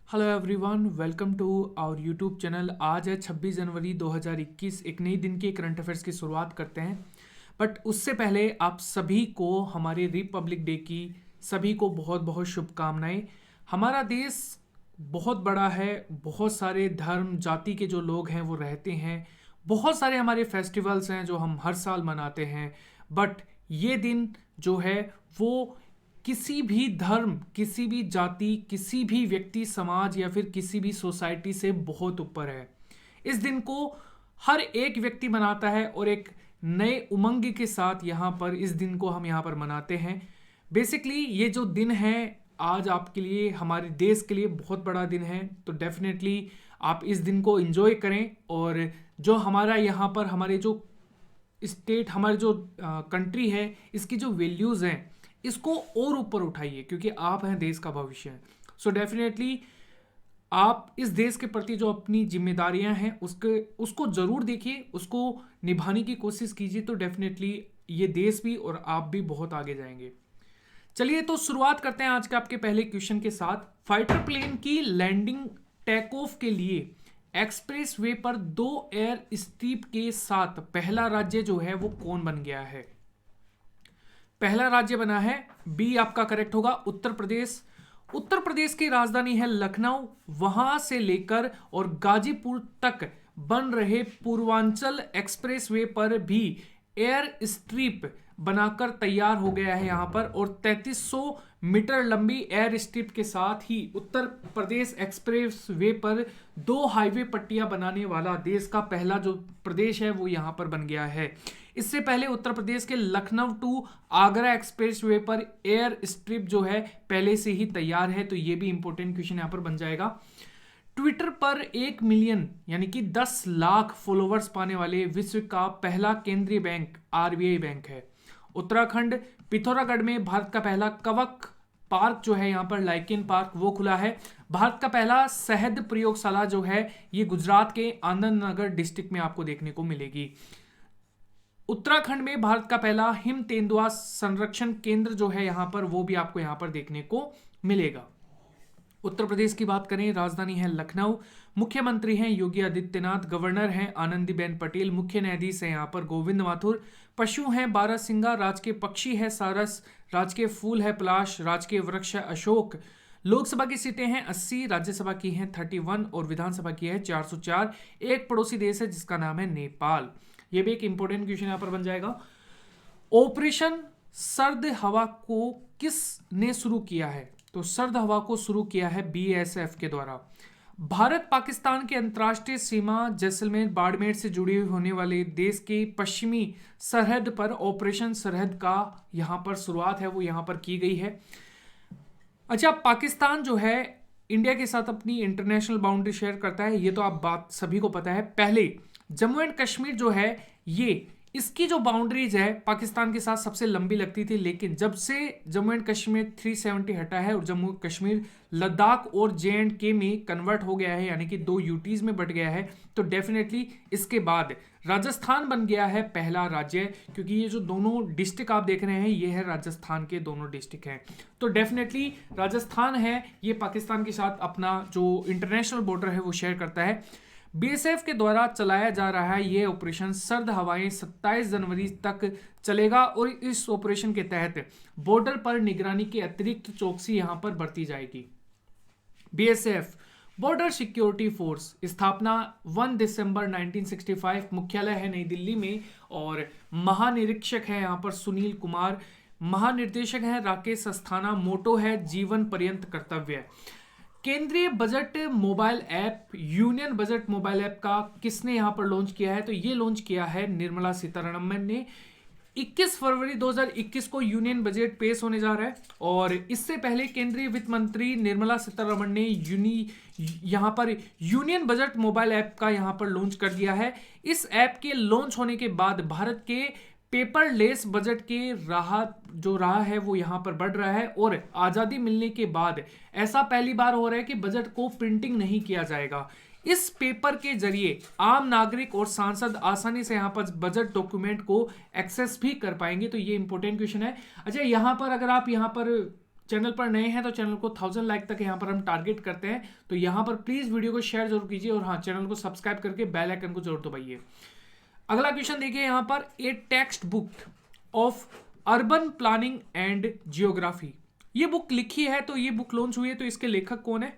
Hello everyone, welcome to our YouTube channel. आज है 26 जनवरी 2021। एक नई दिन की करंट अफेयर्स की शुरुआत करते हैं। बट उससे पहले आप सभी को हमारे रिपब्लिक डे की सभी को बहुत बहुत शुभकामनाएं। हमारा देश बहुत बड़ा है, बहुत सारे धर्म जाति के जो लोग हैं वो रहते हैं। बहुत सारे हमारे फेस्टिवल्स हैं जो हम हर साल मनाते हैं। बट ये दिन जो है वो किसी भी धर्म, किसी भी जाति, किसी भी व्यक्ति समाज या फिर किसी भी सोसाइटी से बहुत ऊपर है। इस दिन को हर एक व्यक्ति मनाता है और एक नए उमंग के साथ यहाँ पर इस दिन को हम यहाँ पर मनाते हैं। बेसिकली ये जो दिन है आज आपके लिए, हमारे देश के लिए बहुत बड़ा दिन है। तो डेफिनेटली आप इस दिन को एंजॉय करें और जो हमारा यहाँ पर हमारे जो स्टेट, हमारे जो कंट्री है, इसकी जो वैल्यूज़ हैं इसको और ऊपर उठाइए, क्योंकि आप हैं देश का भविष्य। सो डेफिनेटली आप इस देश के प्रति जो अपनी जिम्मेदारियां हैं उसको ज़रूर देखिए, उसको निभाने की कोशिश कीजिए। तो डेफिनेटली ये देश भी और आप भी बहुत आगे जाएंगे। चलिए तो शुरुआत करते हैं आज के आपके पहले क्वेश्चन के साथ। फाइटर प्लेन की लैंडिंग टेक ऑफ के लिए एक्सप्रेस वे पर 2 एयर स्ट्रिप के साथ पहला राज्य जो है वो कौन बन गया है? पहला राज्य बना है, बी आपका करेक्ट होगा, उत्तर प्रदेश। उत्तर प्रदेश की राजधानी है लखनऊ। वहां से लेकर और गाजीपुर तक बन रहे पूर्वांचल एक्सप्रेसवे पर भी एयर स्ट्रिप बनाकर तैयार हो गया है यहां पर। और 3300 मीटर लंबी एयर स्ट्रिप के साथ ही उत्तर प्रदेश एक्सप्रेस वे पर 2 हाईवे पट्टियां बनाने वाला देश का पहला जो प्रदेश है वो यहां पर बन गया है। इससे पहले उत्तर प्रदेश के Lucknow to Agra expressway पर एयर स्ट्रिप जो है पहले से ही तैयार है। तो ये भी इंपॉर्टेंट क्वेश्चन यहां पर बन जाएगा। ट्विटर पर 1 मिलियन यानी कि 10 लाख फॉलोवर्स पाने वाले विश्व का पहला केंद्रीय बैंक आरबीआई बैंक है। उत्तराखंड पिथौरागढ़ में भारत का पहला कवक पार्क जो है यहाँ पर लाइकेन पार्क वो खुला है। भारत का पहला शहद प्रयोगशाला जो है ये गुजरात के आनंद नगर डिस्ट्रिक्ट में आपको देखने को मिलेगी। उत्तराखंड में भारत का पहला हिम तेंदुआ संरक्षण केंद्र जो है यहाँ पर वो भी आपको यहाँ पर देखने को मिलेगा। उत्तर प्रदेश की बात करें, राजधानी है लखनऊ। मुख्यमंत्री हैं योगी आदित्यनाथ, गवर्नर हैं आनंदीबेन पटेल, मुख्य न्यायाधीश हैं यहाँ पर गोविंद माथुर। पशु हैं बारहसिंगा, राजकीय पक्षी है सारस, राजकीय फूल है पलाश, राजकीय वृक्ष है अशोक। लोकसभा की सीटें हैं 80, राज्यसभा की हैं 31 और विधानसभा की है 404। एक पड़ोसी देश है जिसका नाम है नेपाल। ये भी एक इंपॉर्टेंट क्वेश्चन यहां पर बन जाएगा। ऑपरेशन सर्द हवा को किसने शुरू किया है? तो सर्द हवा को शुरू किया है बीएसएफ के द्वारा। भारत पाकिस्तान के अंतर्राष्ट्रीय सीमा जैसलमेर बाड़मेर से जुड़ी हुई होने वाले देश के पश्चिमी सरहद पर ऑपरेशन सरहद का यहां पर शुरुआत है वो यहां पर की गई है। अच्छा, पाकिस्तान जो है इंडिया के साथ अपनी इंटरनेशनल बाउंड्री शेयर करता है, ये तो आप बात सभी को पता है। पहले जम्मू एंड कश्मीर जो है ये इसकी जो बाउंड्रीज है पाकिस्तान के साथ सबसे लंबी लगती थी, लेकिन जब से जम्मू एंड कश्मीर 370 हटा है और जम्मू कश्मीर लद्दाख और JNK में कन्वर्ट हो गया है, यानी कि 2 यूटीज में बट गया है, तो डेफिनेटली इसके बाद राजस्थान बन गया है पहला राज्य, क्योंकि ये जो दोनों डिस्ट्रिक्ट आप देख रहे हैं ये है राजस्थान के दोनों डिस्ट्रिक्ट हैं। तो डेफिनेटली राजस्थान है ये पाकिस्तान के साथ अपना जो इंटरनेशनल बॉर्डर है वो शेयर करता है। बीएसएफ के द्वारा चलाया जा रहा है ये ऑपरेशन सर्द हवाएं 27 जनवरी तक चलेगा और इस ऑपरेशन के तहत बॉर्डर पर निगरानी की अतिरिक्त चौकसी यहां पर बरती जाएगी। बीएसएफ बॉर्डर सिक्योरिटी फोर्स स्थापना 1 दिसंबर 1965, मुख्यालय है नई दिल्ली में और महानिरीक्षक है यहां पर सुनील कुमार, महानिर्देशक है राकेश अस्थाना, मोटो है जीवन पर्यंत कर्तव्य। केंद्रीय budget mobile app union budget mobile app का किसने यहां पर लॉन्च किया है? तो ये लॉन्च किया है निर्मला सीतारमण ने। 21 फरवरी 2021 को यूनियन बजट पेश होने जा रहा है और इससे पहले केंद्रीय वित्त मंत्री निर्मला सीतारमण ने यहां पर यूनियन बजट मोबाइल ऐप का यहां पर लॉन्च कर दिया है। इस ऐप के लॉन्च होने के बाद भारत के पेपरलेस बजट के रहा है वो यहां पर बढ़ रहा है और आजादी मिलने के बाद ऐसा पहली बार हो रहा है कि बजट को प्रिंटिंग नहीं किया जाएगा। इस पेपर के जरिए आम नागरिक और सांसद आसानी से यहां पर बजट डॉक्यूमेंट को एक्सेस भी कर पाएंगे। तो ये इंपॉर्टेंट क्वेश्चन है। अच्छा, यहां पर अगर आप यहां पर चैनल पर नए हैं तो चैनल को 1000 लाइक तक यहाँ पर हम टारगेट करते हैं, तो यहाँ पर प्लीज वीडियो को शेयर जरूर कीजिए और हाँ, चैनल को सब्सक्राइब करके बेल आइकन को जरूर दबाइए। अगला क्वेश्चन देखिए यहाँ पर, ए text book of urban planning and geography, ये बुक लिखी है, तो ये बुक लॉन्च हुई है, तो इसके लेखक कौन है?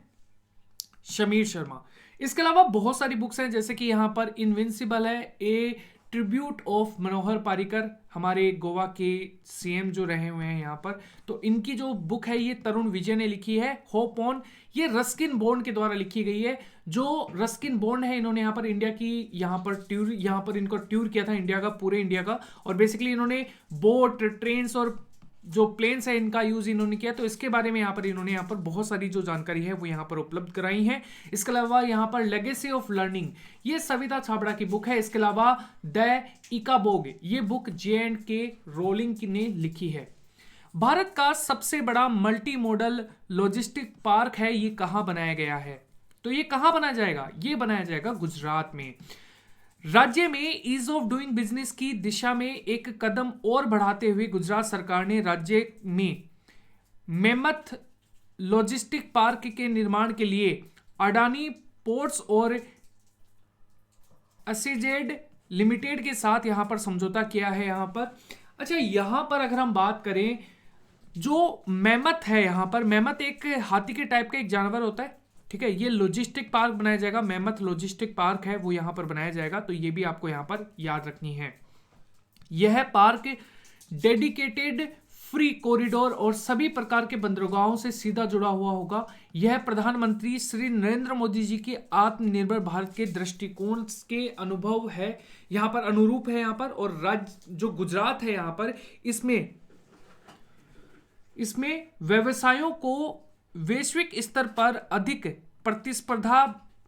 शमीर शर्मा। इसके अलावा बहुत सारी बुक्स हैं, जैसे कि यहाँ पर इनविंसिबल है, ए ट्रिब्यूट ऑफ मनोहर पारिकर, हमारे गोवा के सीएम जो रहे हुए हैं यहाँ पर, तो इनकी जो बुक है ये तरुण विजय ने लिखी है। होप ऑन, ये रस्किन बॉन्ड के द्वारा लिखी गई है। जो रस्किन बॉन्ड है, इन्होंने यहाँ पर इंडिया की यहाँ पर इनको टूर किया था इंडिया का, पूरे इंडिया का, और बेसिकली इन्होंने बोट, ट्रेन्स और जो प्लेन्स है इनका यूज इन्होंने किया, तो इसके बारे में इन्होंने यहाँ पर बहुत सारी जो जानकारी है वो यहाँ पर उपलब्ध कराई है। इसके अलावा यहाँ पर लेगेसी ऑफ लर्निंग, ये सविता छाबड़ा की बुक है। इसके अलावा द इकाबोग, ये बुक J&K रोलिंग ने लिखी है। भारत का सबसे बड़ा मल्टी मॉडल लॉजिस्टिक पार्क है, ये कहाँ बनाया गया है? तो ये कहाँ बनाया जाएगा? ये बनाया जाएगा गुजरात में। राज्य में ईज ऑफ डूइंग बिजनेस की दिशा में एक कदम और बढ़ाते हुए गुजरात सरकार ने राज्य में मेमथ लॉजिस्टिक पार्क के निर्माण के लिए अडानी पोर्ट्स और एसईजेड लिमिटेड के साथ यहां पर समझौता किया है। यहां पर अच्छा, यहां पर अगर हम बात करें, जो मेमथ है, यहां पर मेमथ एक हाथी के टाइप का एक जानवर होता है, ठीक है। ये लॉजिस्टिक पार्क बनाया जाएगा, मेमथ लॉजिस्टिक पार्क है वो यहां पर बनाया जाएगा, तो ये भी आपको यहां पर याद रखनी है। यह पार्क डेडिकेटेड फ्री कॉरिडोर और सभी प्रकार के बंदरगाहों से सीधा जुड़ा हुआ होगा। यह प्रधानमंत्री श्री नरेंद्र मोदी जी के आत्मनिर्भर भारत के दृष्टिकोण के अनुभव है, यहां पर अनुरूप है यहां पर। और राज्य जो गुजरात है यहां पर, इसमें व्यवसायों को वैश्विक स्तर पर अधिक प्रतिस्पर्धा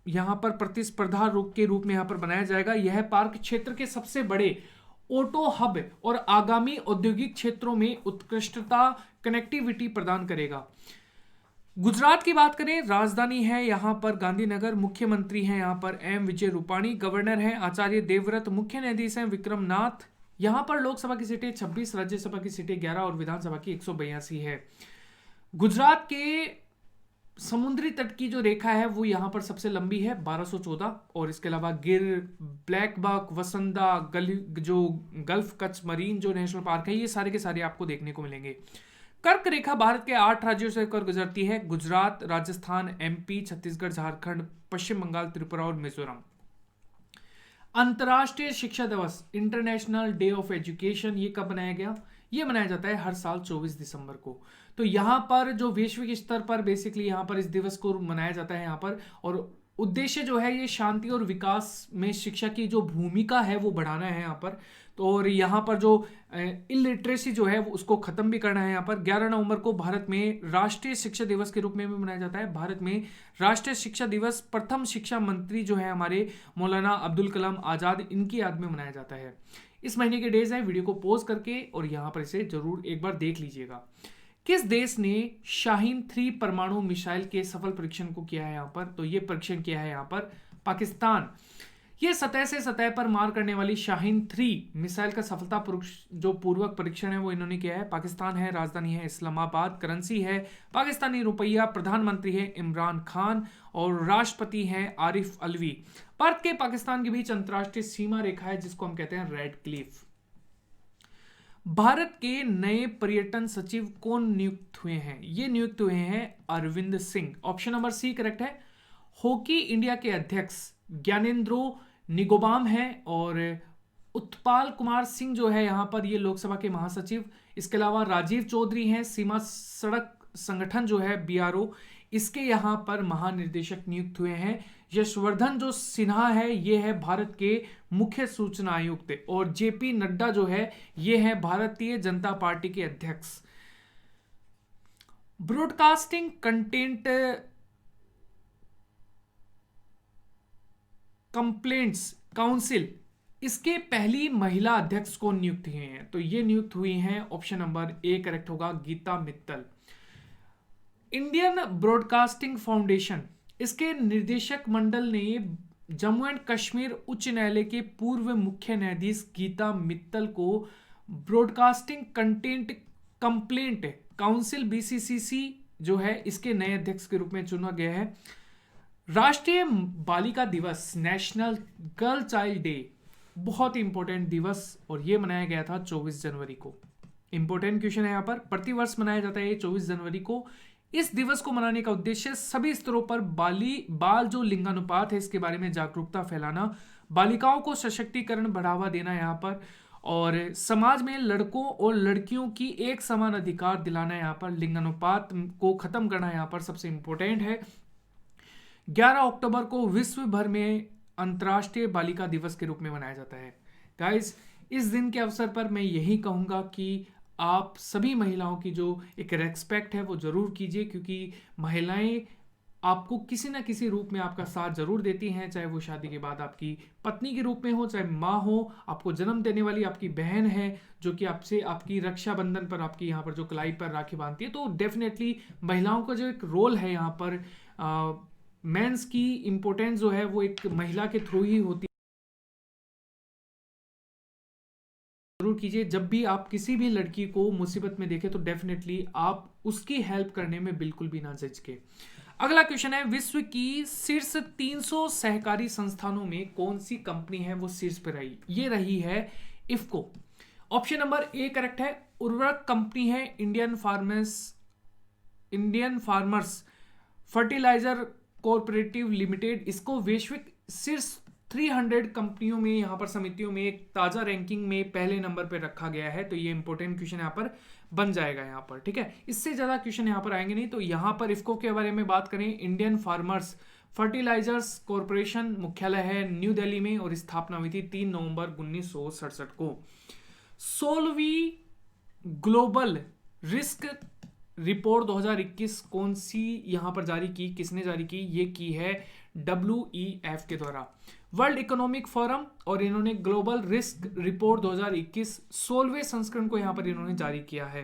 यहां पर प्रतिस्पर्धा के रूप में यहां पर बनाया जाएगा। यह पार्क क्षेत्र के सबसे बड़े ऑटो हब और आगामी औद्योगिक क्षेत्रों में उत्कृष्टता कनेक्टिविटी प्रदान करेगा। गुजरात की बात करें, राजधानी है यहां पर गांधीनगर, मुख्यमंत्री हैं यहां पर M विजय रूपाणी, गवर्नर हैं आचार्य देवव्रत, मुख्य न्यायाधीश हैं विक्रम नाथ। यहां पर लोकसभा की सीटें 26, राज्यसभा की सीटें 11 और विधानसभा की 182 है। गुजरात के समुद्री तट की जो रेखा है वो यहाँ पर सबसे लंबी है 1214, और इसके अलावा गिर, ब्लैक बक, वसंदा, जो गल्फ कच्छ मरीन जो नेशनल पार्क है, ये सारे के सारे आपको देखने को मिलेंगे। कर्क रेखा भारत के 8 राज्यों से होकर गुजरती है, गुजरात, राजस्थान, MP, छत्तीसगढ़, झारखंड, पश्चिम बंगाल, त्रिपुरा और मिजोरम। अंतर्राष्ट्रीय शिक्षा दिवस, इंटरनेशनल डे ऑफ एजुकेशन, ये कब बनाया गया? ये मनाया जाता है हर साल 24 दिसंबर को। तो यहाँ पर जो वैश्विक स्तर पर बेसिकली यहाँ पर इस दिवस को मनाया जाता है यहाँ पर, और उद्देश्य जो है ये शांति और विकास में शिक्षा की जो भूमिका है वो बढ़ाना है यहाँ पर। तो और यहाँ पर जो इलिटरेसी जो है वो उसको खत्म भी करना है यहाँ पर। 11 नवंबर को भारत में राष्ट्रीय शिक्षा दिवस के रूप में भी मनाया जाता है। भारत में राष्ट्रीय शिक्षा दिवस प्रथम शिक्षा मंत्री जो है हमारे मौलाना अब्दुल कलाम आजाद, इनकी याद में मनाया जाता है। इस महीने के डेज हैं, वीडियो को पॉज करके और यहाँ पर इसे जरूर एक बार देख लीजिएगा। किस देश ने शाहीन 3 परमाणु मिसाइल के सफल परीक्षण को किया है यहाँ पर? तो ये परीक्षण किया है यहाँ पर पाकिस्तान। ये सतह से सतह पर मार करने वाली शाहीन 3 मिसाइल का सफलता जो पूर्वक परीक्षण है वो इन्होंने किया है। पाकिस्तान है, राजधानी है इस्लामाबाद, करेंसी है पाकिस्तानी रुपया, प्रधानमंत्री है इमरान खान और राष्ट्रपति हैं आरिफ अलवी। भारत के पाकिस्तान के बीच अंतरराष्ट्रीय सीमा रेखा है जिसको हम कहते हैं रेड क्लिफ। भारत के नए पर्यटन सचिव कौन नियुक्त हुए हैं? ये नियुक्त हुए हैं Arvind Singh. Option number C correct है। हॉकी इंडिया के अध्यक्ष ज्ञानेंद्रो निगोबाम है, और उत्पाल कुमार सिंह जो है यहाँ पर ये लोकसभा के महासचिव। इसके अलावा राजीव चौधरी हैं, सीमा सड़क संगठन जो है BRO, इसके यहाँ पर महानिर्देशक नियुक्त हुए हैं। यशवर्धन जो सिन्हा है ये है भारत के मुख्य सूचना आयुक्त, और JP नड्डा जो है ये है भारतीय जनता पार्टी के अध्यक्ष। ब्रॉडकास्टिंग कंटेंट कंप्लेंट्स काउंसिल, इसके पहली महिला अध्यक्ष को नियुक्त हुए हैं? तो ये नियुक्त हुई हैं, ऑप्शन नंबर ए करेक्ट होगा, Gita Mittal. Indian broadcasting foundation, इसके निर्देशक मंडल ने जम्मू एंड कश्मीर उच्च न्यायालय के पूर्व मुख्य न्यायाधीश गीता मित्तल को broadcasting content complaint council BCCC जो है इसके नए अध्यक्ष के रूप में चुना गया है। राष्ट्रीय बालिका दिवस, नेशनल गर्ल चाइल्ड डे, बहुत ही इंपॉर्टेंट दिवस, और ये मनाया गया था 24 जनवरी को। इंपॉर्टेंट क्वेश्चन है यहाँ पर, प्रतिवर्ष मनाया जाता है 24 जनवरी को। इस दिवस को मनाने का उद्देश्य सभी स्तरों पर बाल जो लिंगानुपात है इसके बारे में जागरूकता फैलाना, बालिकाओं को सशक्तिकरण बढ़ावा देना यहाँ पर, और समाज में लड़कों और लड़कियों की एक समान अधिकार दिलाना, यहाँ पर लिंगानुपात को खत्म करना यहाँ पर सबसे इंपॉर्टेंट है। 11 अक्टूबर को विश्व भर में अंतर्राष्ट्रीय बालिका दिवस के रूप में मनाया जाता है। गाइस, इस दिन के अवसर पर मैं यही कहूँगा कि आप सभी महिलाओं की जो एक रेस्पेक्ट है वो जरूर कीजिए, क्योंकि महिलाएं आपको किसी ना किसी रूप में आपका साथ जरूर देती हैं, चाहे वो शादी के बाद आपकी पत्नी के रूप में हो, चाहे माँ हो, आपको जन्म देने वाली आपकी बहन है जो कि आपसे आपकी रक्षाबंधन पर आपकी यहाँ पर जो कलाई पर राखी बांधती है। तो डेफिनेटली महिलाओं का जो एक रोल है यहाँ पर, मेंस की इम्पोर्टेंस जो है वो एक महिला के थ्रू ही होती है। जरूर कीजिए, जब भी आप किसी भी लड़की को मुसीबत में देखें तो डेफिनेटली आप उसकी हेल्प करने में बिल्कुल भी ना झिझके। अगला क्वेश्चन है, विश्व की शीर्ष 300 सहकारी संस्थानों में कौन सी कंपनी है वो शीर्ष पर रही? ये रही है IFFCO. Option number A correct है। उर्वरक कंपनी है Indian farmers fertiliser cooperative limited. इसको वैश्विक शीर्ष 300 कंपनियों में, यहाँ पर समितियों में एक ताजा रैंकिंग में पहले नंबर पर रखा गया है। तो ये इंपॉर्टेंट क्वेश्चन यहाँ पर बन जाएगा यहाँ पर, ठीक है। इससे ज्यादा क्वेश्चन यहाँ पर आएंगे नहीं। तो यहाँ पर इफ्को के बारे में बात करें, इंडियन फार्मर्स फर्टिलाइजर्स कॉरपोरेशन, मुख्यालय है न्यू दिल्ली में और स्थापना हुई थी 3 नवंबर 1967 को। 16वीं ग्लोबल रिस्क रिपोर्ट 2021 कौन सी यहाँ पर जारी की, किसने जारी की? ये की है WEF के द्वारा, वर्ल्ड इकोनॉमिक फोरम, और इन्होंने ग्लोबल रिस्क रिपोर्ट 2021 16वें संस्करण को यहाँ पर इन्होंने जारी किया है।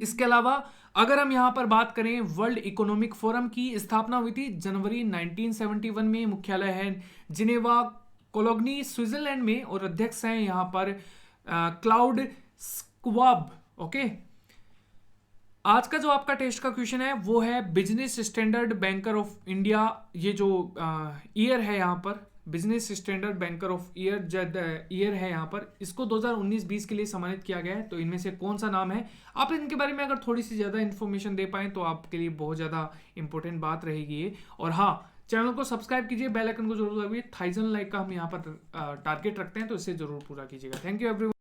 इसके अलावा अगर हम यहाँ पर बात करें, वर्ल्ड इकोनॉमिक फोरम की स्थापना हुई थी जनवरी 1971 में, मुख्यालय है जिनेवा, कोलोग्नी, स्विट्जरलैंड में, और अध्यक्ष हैं यहाँ पर क्लाउड स्क्वाब। ओके, आज का जो आपका टेस्ट का क्वेश्चन है वो है business standard banker of India. ये जो ईयर है यहाँ पर, business standard banker of year है यहाँ पर, इसको 2019-20 के लिए सम्मानित किया गया है। तो इनमें से कौन सा नाम है? आप इनके बारे में अगर थोड़ी सी ज़्यादा इन्फॉर्मेशन दे पाएँ तो आपके लिए बहुत ज़्यादा इंपॉर्टेंट बात रहेगी ये। और हाँ, चैनल को सब्सक्राइब कीजिए, बेल आइकन को जरूर दबाइए। 1000 लाइक का हम यहाँ पर टारगेट रखते हैं, तो इसे जरूर पूरा कीजिएगा। Thank you everyone.